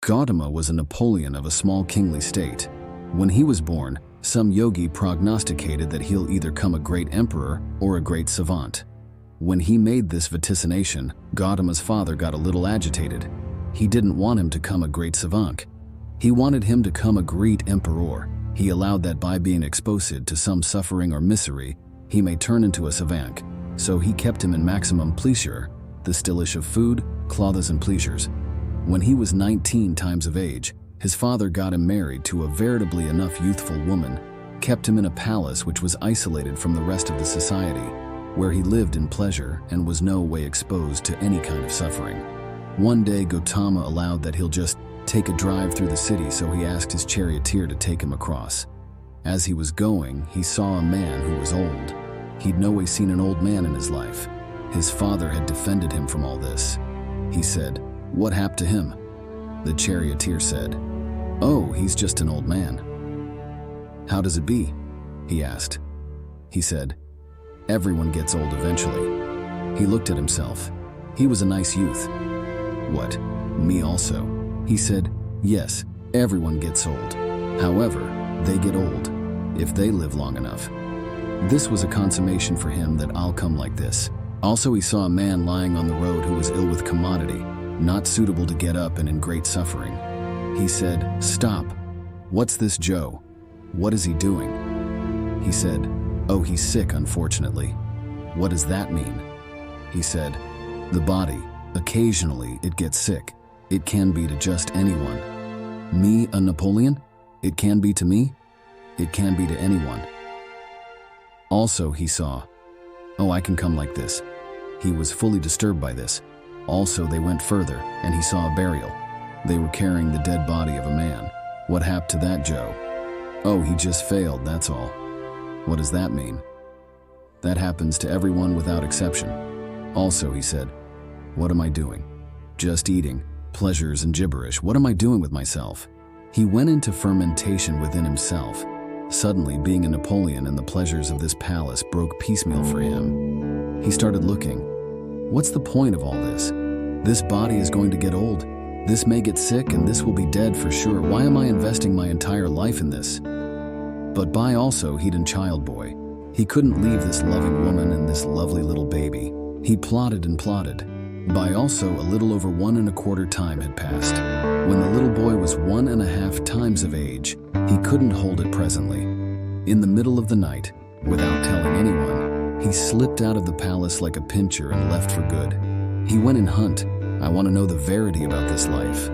Gautama was a Napoleon of a small kingly state. When he was born, some yogi prognosticated that he'll either come a great emperor or a great savant. When he made this vaticination, Gautama's father got a little agitated. He didn't want him to come a great savant. He wanted him to come a great emperor. He allowed that by being exposed to some suffering or misery, he may turn into a savant. So he kept him in maximum pleasure, the stillish of food, clothes and pleasures. When he was 19 times of age, his father got him married to a veritably enough youthful woman, kept him in a palace which was isolated from the rest of the society, where he lived in pleasure and was no way exposed to any kind of suffering. One day Gautama allowed that he'll just take a drive through the city, so he asked his charioteer to take him across. As he was going, he saw a man who was old. He'd no way seen an old man in his life. His father had defended him from all this. He said, "What happened to him?" The charioteer said, "Oh, he's just an old man." "How does it be?" he asked. He said, "Everyone gets old eventually." He looked at himself. He was a nice youth. "What, me also?" He said, "Yes, everyone gets old. However, they get old if they live long enough." This was a consummation for him that I'll come like this. Also, he saw a man lying on the road who was ill with commodity, not suitable to get up and in great suffering. He said, "Stop. What's this Joe? What is he doing?" He said, "Oh, he's sick, unfortunately." "What does that mean?" He said, "The body, occasionally it gets sick. It can be to just anyone." "Me, a Napoleon? It can be to me?" "It can be to anyone." Also, he saw, "Oh, I can come like this." He was fully disturbed by this. Also, they went further, and he saw a burial. They were carrying the dead body of a man. "What happened to that Joe?" "Oh, he just failed, that's all." "What does that mean?" "That happens to everyone without exception." Also, he said, "What am I doing? Just eating, pleasures and gibberish. What am I doing with myself?" He went into fermentation within himself. Suddenly, being a Napoleon and the pleasures of this palace broke piecemeal for him. He started looking. What's the point of all this? This body is going to get old. This may get sick and this will be dead for sure. Why am I investing my entire life in this? But by also he'd a child boy. He couldn't leave this loving woman and this lovely little baby. He plotted and plotted. By also a little over 1¼ time had passed. When the little boy was 1½ times of age, he couldn't hold it presently. In the middle of the night, without telling anyone, he slipped out of the palace like a pincher and left for good. He went in hunt. I want to know the verity about this life.